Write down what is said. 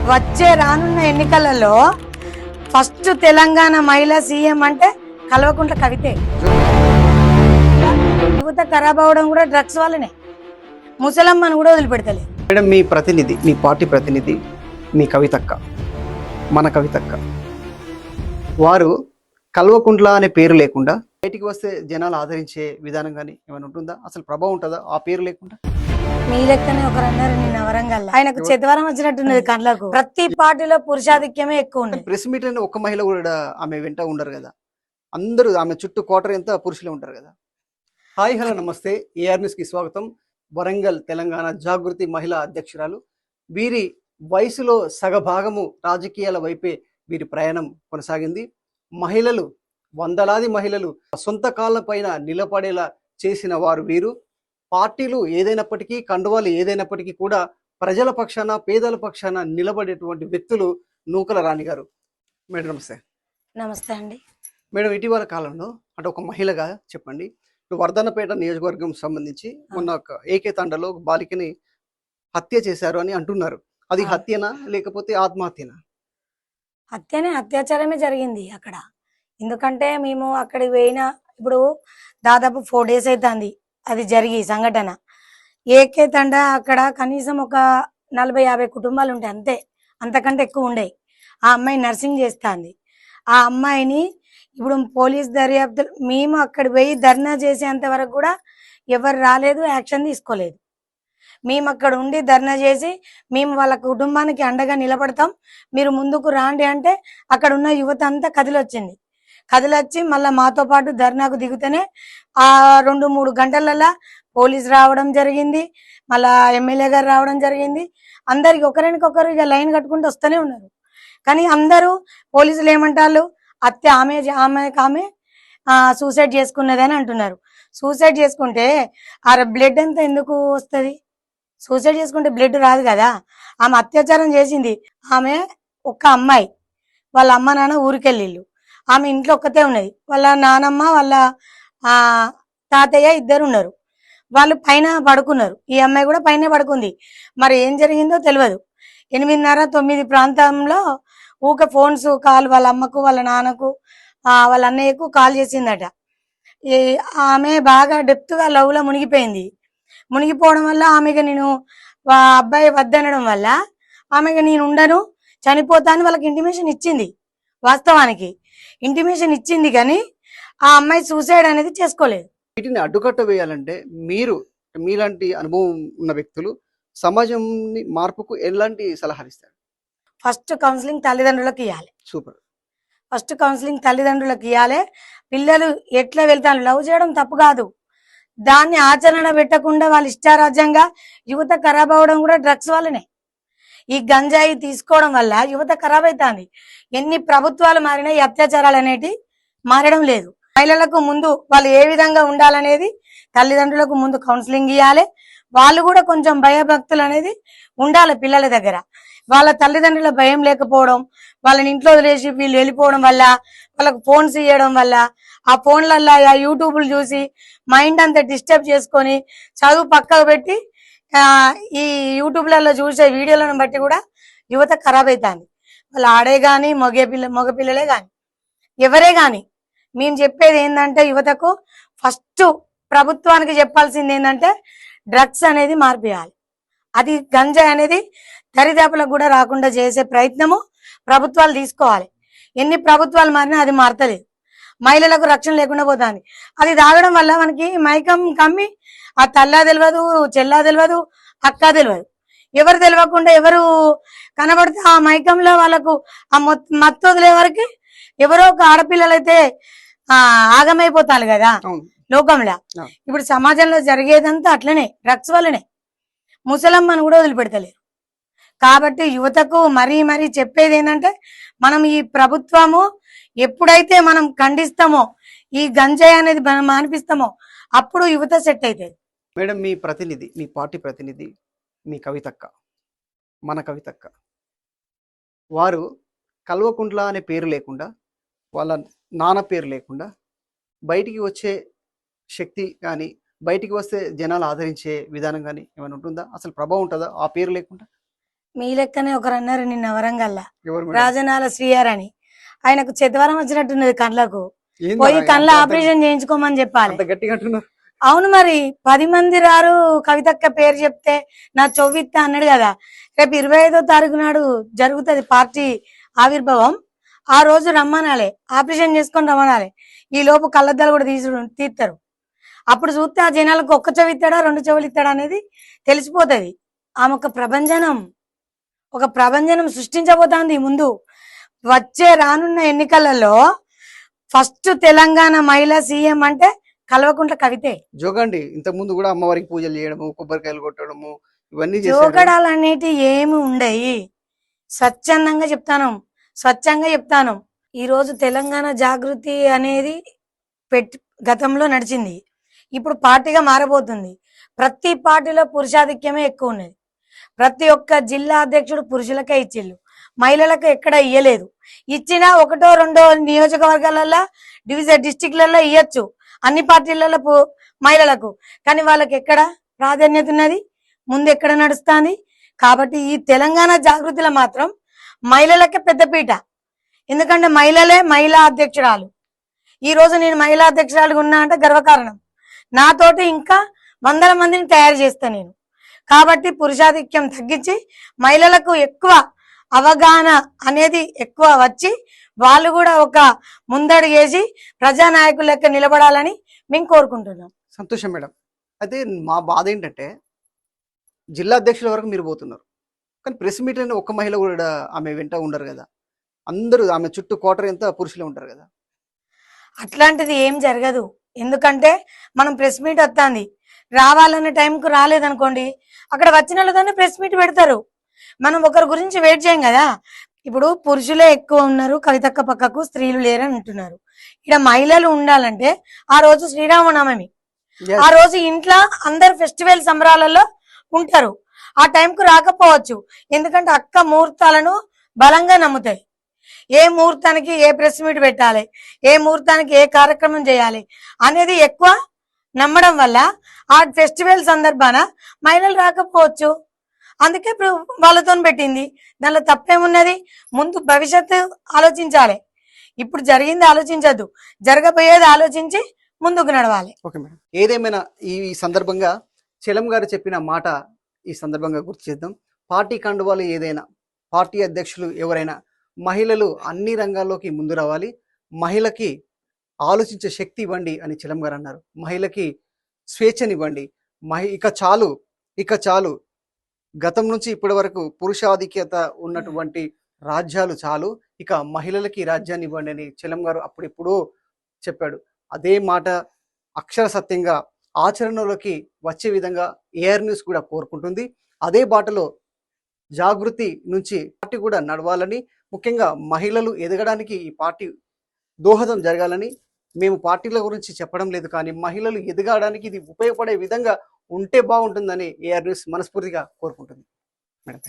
వచ్చే రానున్న ఎన్నికలలో ఫస్ట్ తెలంగాణ మహిళా సీఎం అంటే కల్వకుంట్ల కవితే. యువత ఖరాబ్ అవడం కూడా డ్రగ్స్ వల్లనే. ముసలమ్మను కూడా వదిలిపెడతలేదు. మేడం, మీ ప్రతినిధి, మీ పార్టీ ప్రతినిధి, మీ కవితక్క, మన కవితక్క, వారు కల్వకుంట్ల అనే పేరు లేకుండా బయటికి వస్తే జనాలు ఆదరించే విధానం కానీ ఏమైనా ఉంటుందా? అసలు ప్రభావం ఉంటుందా ఆ పేరు లేకుండా? మీ లెక్కనే ఒకరు అన్నారు నిన్న వరంగల్, ఆయనకు చెత్తవరం వచ్చినట్టున్నది కళ్ళకు. ప్రతి పార్టీలో పురుషాధిక్యమే ఎక్కువ ఉంది. ప్రెస్ మీట్ అని ఒక్క మహిళ కూడా ఆమె వెంట ఉండరు కదా, అందరూ ఆమె చుట్టూ క్వార్టర్ ఎంత పురుషులే ఉంటారు కదా. హాయ్, హలో, నమస్తే. ఏఆర్ న్యూస్ కి స్వాగతం. వరంగల్ తెలంగాణ జాగృతి మహిళా అధ్యక్షురాలు. వీరి వయసులో సగభాగము రాజకీయాల వైపే వీరి ప్రయాణం కొనసాగింది. మహిళలు, వందలాది మహిళలు సొంత కాళ్ళ పైన నిలబడేలా చేసిన వారు వీరు. పార్టీలు ఏదైనప్పటికీ, కండువాలు ఏదైనప్పటికీ కూడా ప్రజల పక్షాన, పేదల పక్షాన నిలబడేటువంటి వ్యక్తులు నూకల రాణి గారు. మేడం నమస్తే. నమస్తే అండి. మేడం, ఇటీవల కాలంలో అంటే ఒక మహిళగా చెప్పండి, వర్ధన్నపేట నియోజకవర్గం సంబంధించి మొన్న ఒక ఏకే తండలో ఒక బాలికని హత్య చేశారు అని అంటున్నారు. అది హత్యనా లేకపోతే ఆత్మహత్యనా? హత్యనే, అత్యాచారమే జరిగింది అక్కడ. ఎందుకంటే మేము అక్కడికి పోయిన ఇప్పుడు దాదాపు 4 days అవుతుంది అది జరిగి సంఘటన. ఏకే తండ అక్కడ కనీసం ఒక 40-50 కుటుంబాలు ఉంటాయి అంతే, అంతకంటే ఎక్కువ ఉండే. ఆ అమ్మాయి నర్సింగ్ చేస్తుంది. ఆ అమ్మాయిని ఇప్పుడు పోలీస్ దర్యాప్తు, మేము అక్కడ పోయి ధర్నా చేసేంత వరకు కూడా ఎవరు రాలేదు, యాక్షన్ తీసుకోలేదు. మేము అక్కడ ఉండి ధర్నా చేసి మేము వాళ్ళ కుటుంబానికి అండగా నిలబడతాం, మీరు ముందుకు రాండి అంటే అక్కడ ఉన్న యువత అంతా కదిలొచ్చింది. కదిలొచ్చి మళ్ళీ మాతో పాటు ధర్నాకు దిగుతూనే ఆ 2-3 గంటలలో పోలీసు రావడం జరిగింది, మళ్ళా ఎమ్మెల్యే గారు రావడం జరిగింది. అందరికి ఒకరికొకరు ఇక లైన్ కట్టుకుంటూ వస్తూనే ఉన్నారు. కానీ అందరూ పోలీసులు ఏమంటారు, హత్య ఆమె సూసైడ్ చేసుకున్నది అని అంటున్నారు. సూసైడ్ చేసుకుంటే ఆ బ్లడ్ అంతా ఎందుకు వస్తుంది? సూసైడ్ చేసుకుంటే బ్లడ్ రాదు కదా. ఆమె అత్యాచారం చేసింది. ఆమె ఒక్క అమ్మాయి, వాళ్ళ అమ్మ నాన్న ఊరికెళ్ళిళ్ళు, ఆమె ఇంట్లో ఒక్కతే ఉన్నది. వాళ్ళ నానమ్మ, వాళ్ళ తాతయ్య ఇద్దరు ఉన్నారు. వాళ్ళు పైన పడుకున్నారు, ఈ అమ్మాయి కూడా పైన పడుకుంది. మరి ఏం జరిగిందో తెలియదు. 8:30-9 ప్రాంతంలో ఊక ఫోన్స్ కాల్ వాళ్ళ అమ్మకు, వాళ్ళ నాన్నకు, వాళ్ళ అన్నయ్యకు కాల్ చేసిందట. ఆమె బాగా డెప్త్గా లవ్లో మునిగిపోయింది. మునిగిపోవడం వల్ల ఆమెకి నేను అబ్బాయి వద్దనడం వల్ల ఆమెకి నేను ఉండను, చనిపోతాను వాళ్ళకి ఇంటిమేషన్ ఇచ్చింది. వాస్తవానికి ఇంటిమేషన్ ఇచ్చింది, కానీ ఆ అమ్మాయి సూసైడ్ అనేది చేసుకోలేదు. వీటిని అడ్డుకట్ట వేయాలంటే మీరు, మీలాంటి అనుభవం ఉన్న వ్యక్తులు సమాజం మార్పుకు ఎలాంటి సలహాలు ఇస్తారు? ఫస్ట్ కౌన్సిలింగ్ తల్లిదండ్రులకు ఇవ్వాలి. సూపర్. ఫస్ట్ కౌన్సిలింగ్ తల్లిదండ్రులకు ఇవ్వాలి. పిల్లలు ఎట్లా వెళ్తాను, లవ్ చేయడం తప్పు కాదు, దాన్ని ఆచరణ పెట్టకుండా వాళ్ళు ఇష్టారాజ్యంగా యువత ఖరాబ్ అవడం కూడా డ్రగ్స్ వల్లనే. ఈ గంజాయి తీసుకోవడం వల్ల యువత ఖరాబ్ అవుతుంది. ఎన్ని ప్రభుత్వాలు మారినా ఈ అత్యాచారాలు అనేటి మారడం లేదు. మహిళలకు ముందు వాళ్ళు ఏ విధంగా ఉండాలనేది తల్లిదండ్రులకు ముందు కౌన్సిలింగ్ ఇవ్వాలి. వాళ్ళు కూడా కొంచెం భయభక్తులు అనేది ఉండాలి పిల్లల దగ్గర. వాళ్ళ తల్లిదండ్రుల భయం లేకపోవడం, వాళ్ళని ఇంట్లో వదిలేసి వీళ్ళు వెళ్ళిపోవడం వల్ల, వాళ్ళకు ఫోన్స్ ఇవ్వడం వల్ల, ఆ ఫోన్లల్లో ఆ యూట్యూబ్లు చూసి మైండ్ అంతా డిస్టర్బ్ చేసుకొని చదువు పక్కకు పెట్టి ఈ యూట్యూబ్లలో చూసే వీడియోలను బట్టి కూడా యువత ఖరాబ్ అవుతుంది. వాళ్ళు ఆడే కానీ మగ పిల్లలే కానీ ఎవరే కానీ మేము చెప్పేది ఏంటంటే, యువతకు ఫస్ట్ ప్రభుత్వానికి చెప్పాల్సింది ఏంటంటే డ్రగ్స్ అనేది మార్పియాలి. అది గంజాయి అనేది దరిదాపులకు కూడా రాకుండా చేసే ప్రయత్నము ప్రభుత్వాలు తీసుకోవాలి. ఎన్ని ప్రభుత్వాలు మారినా అది మారతలేదు. మహిళలకు రక్షణ లేకుండా పోతుంది. అది తాగడం వల్ల మనకి మైకం కమ్మి ఆ తల్లా తెలియదు, చెల్లా తెలియదు, అక్క తెలియదు, ఎవరు తెలియకుండా ఎవరు కనబడితే ఆ మైకంలో వాళ్ళకు ఆ మత్తు వదిలే వరకు ఎవరో ఒక ఆడపిల్లలైతే ఆగమైపోతారు కదా లోకంలో. ఇప్పుడు సమాజంలో జరిగేదంతా అట్లనే, డ్రగ్స్ వల్లనే. ముసలమ్మను కూడా వదిలిపెడతలేరు. కాబట్టి యువతకు మరీ చెప్పేది ఏంటంటే, మనం ఈ ప్రభుత్వము ఎప్పుడైతే మనం ఖండిస్తామో, ఈ గంజాయి అనేది మనం మానిపిస్తామో అప్పుడు యువత సెట్ అవుతుంది. మేడం, మీ ప్రతినిధి, మీ పార్టీ ప్రతినిధి, మీ కవితక్క, మన కవితక్క, వారు కల్వకుంట్ల అనే పేరు లేకుండా, వాళ్ళ నాన్న పేరు లేకుండా బయటికి వచ్చే శక్తి కానీ, బయటికి వస్తే జనాలు ఆదరించే విధానం కానీ ఏమైనా ఉంటుందా? అసలు ప్రభావం ఉంటుందా ఆ పేరు లేకుండా? మీ లెక్కనే ఒకరు అన్నారు నిన్న వరంగల్లా, ఎవరు మేడం? రాజనాల శ్రీయార్ అని. ఆయనకు చెత్తవరం వచ్చినట్టున్నది కండ్లకు, ఏంది పోయి అలా కళ్ళ అంత- ఆపరేషన్ చేయించుకోమని చెప్పాలి. అంత గట్టిగా అంటున్నారు? అవును మరి 10 మంది రారు కవితక్క పేరు చెప్తే నా చొవ్విత్త అన్నాడు కదా. రేపు 25వ తారీఖు నాడు జరుగుతుంది పార్టీ ఆవిర్భావం. ఆ రోజు రమ్మనాలి, ఆపరేషన్ చేసుకొని రమ్మనాలి. ఈ లోపు కళ్ళద్దాలు కూడా తీస్తారు. అప్పుడు చూస్తే ఆ జనాలకు ఒక్క చెవి ఇస్తాడా 2 చెవులు ఇస్తాడా అనేది తెలిసిపోతుంది. ఆమె ఒక ప్రభంజనం సృష్టించబోతోంది. ముందు వచ్చే రానున్న ఎన్నికలలో ఫస్ట్ తెలంగాణ మహిళా సీఎం అంటే కల్వకుంట్ల కవితే. జోగండి ఇంతకు ముందు కూడా అమ్మవారికి పూజలు చేయడము, కొబ్బరికాయలు కొట్టడము, ఇవన్నీ చేశారు. జోగడాలు అనేటి ఏమి ఉండయి. స్వచ్ఛంగా చెప్తాను. ఈ రోజు తెలంగాణ జాగృతి అనేది గతంలో నడిచింది, ఇప్పుడు పార్టీగా మారబోతుంది. ప్రతి పార్టీలో పురుషాధిక్యమే ఎక్కువ ఉన్నది. ప్రతి ఒక్క జిల్లా అధ్యక్షుడు పురుషులకే ఇచ్చిళ్ళు, మహిళలకు ఎక్కడ ఇయ్యలేదు. ఇచ్చినా 1, 2 నియోజకవర్గాలలో డిస్టిక్లలో ఇయ్యొచ్చు అన్ని పార్టీలలో మహిళలకు, కానీ వాళ్ళకి ఎక్కడ ప్రాధాన్యత ఉన్నది, ముందు ఎక్కడ నడుస్తుంది. కాబట్టి ఈ తెలంగాణ జాగృతిలో మాత్రం మహిళలకే పెద్దపీట. ఎందుకంటే మహిళా అధ్యక్షురాలు. ఈ రోజు నేను మహిళా అధ్యక్షురాలుగా ఉన్నా అంటే గర్వకారణం. నాతోటి ఇంకా 100 మందిని తయారు చేస్తా నేను. కాబట్టి పురుషాధిక్యం తగ్గించి మహిళలకు ఎక్కువ అవగాహన అనేది ఎక్కువ వచ్చి వాళ్ళు కూడా ఒక ముందడుగు వేసి ప్రజానాయకుల లెక్క నిలబడాలని మేము కోరుకుంటున్నాం. సంతోషం మేడం. అయితే మా బాధ ఏంటంటే జిల్లా అధ్యక్షుల వరకు మీరు పోతున్నారు, కానీ ప్రెస్ మీట్ అని ఒక్క మహిళ కూడా ఆమె వెంట ఉండరు కదా. అందరూ ఆమె చుట్టూ కోటర్ ఎంత పురుషులే ఉంటారు కదా. అట్లాంటిది ఏం జరగదు. ఎందుకంటే మనం ప్రెస్ మీట్ వస్తుంది, రావాలన్న టైంకు రాలేదనుకోండి, అక్కడ వచ్చిన వాళ్ళతోనే ప్రెస్ మీట్ పెడతారు. మనం ఒకరి గురించి వెయిట్ చేయం కదా. ఇప్పుడు పురుషులే ఎక్కువ ఉన్నారు కవితక్క పక్కకు, స్త్రీలు లేరని అంటున్నారు. ఇక్కడ మహిళలు ఉండాలంటే ఆ రోజు శ్రీరామనవమి, ఆ రోజు ఇంట్లో అందరు ఫెస్టివల్ సంబరాలలో ఉంటారు. ఆ టైంకు రాకపోవచ్చు, ఎందుకంటే అక్క ముహూర్తాలను బలంగా నమ్ముతాయి. ఏ ముహూర్తానికి ఏ ప్రెస్ మీట్ పెట్టాలి, ఏ ముహూర్తానికి ఏ కార్యక్రమం చేయాలి అనేది ఎక్కువ నమ్మడం వల్ల ఆ ఫెస్టివల్ సందర్భాన మహిళలు రాకపోవచ్చు. అందుకే వాళ్ళతో పెట్టింది. దానిలో తప్పేమున్నది? ముందు భవిష్యత్తు ఆలోచించాలి, ఇప్పుడు జరిగింది ఆలోచించద్దు, జరగబోయేది ఆలోచించి ముందుకు నడవాలి. Okay madam. ఏదేమైనా ఈ సందర్భంగా చలం గారు చెప్పిన మాట ఈ సందర్భంగా గుర్తు చేద్దాం. పార్టీ కండువాలు ఏదైనా, పార్టీ అధ్యక్షులు ఎవరైనా, మహిళలు అన్ని రంగాల్లోకి ముందు రావాలి, మహిళకి ఆలోచించే శక్తి ఇవ్వండి అని చలం గారు అన్నారు. మహిళకి స్వేచ్ఛనివ్వండి, ఇక చాలు గతం నుంచి ఇప్పటి వరకు పురుషాధిక్యత ఉన్నటువంటి రాజ్యాలు చాలు, ఇక మహిళలకి రాజ్యాన్ని ఇవ్వండి అని చలం గారు అప్పుడెప్పుడో చెప్పాడు. అదే మాట అక్షర సత్యంగా ఆచరణలోకి వచ్చే విధంగా ఏఆర్ న్యూస్ కూడా కోరుకుంటుంది. అదే బాటలో జాగృతి నుంచి పార్టీ కూడా నడవాలని, ముఖ్యంగా మహిళలు ఎదగడానికి ఈ పార్టీ దోహదం జరగాలని, మేము పార్టీల గురించి చెప్పడం లేదు, కానీ మహిళలు ఎదగడానికి ఇది ఉపయోగపడే విధంగా ఉంటే బాగుంటుందని ఏఆర్ న్యూస్ మనస్ఫూర్తిగా కోరుకుంటుంది. మేడం.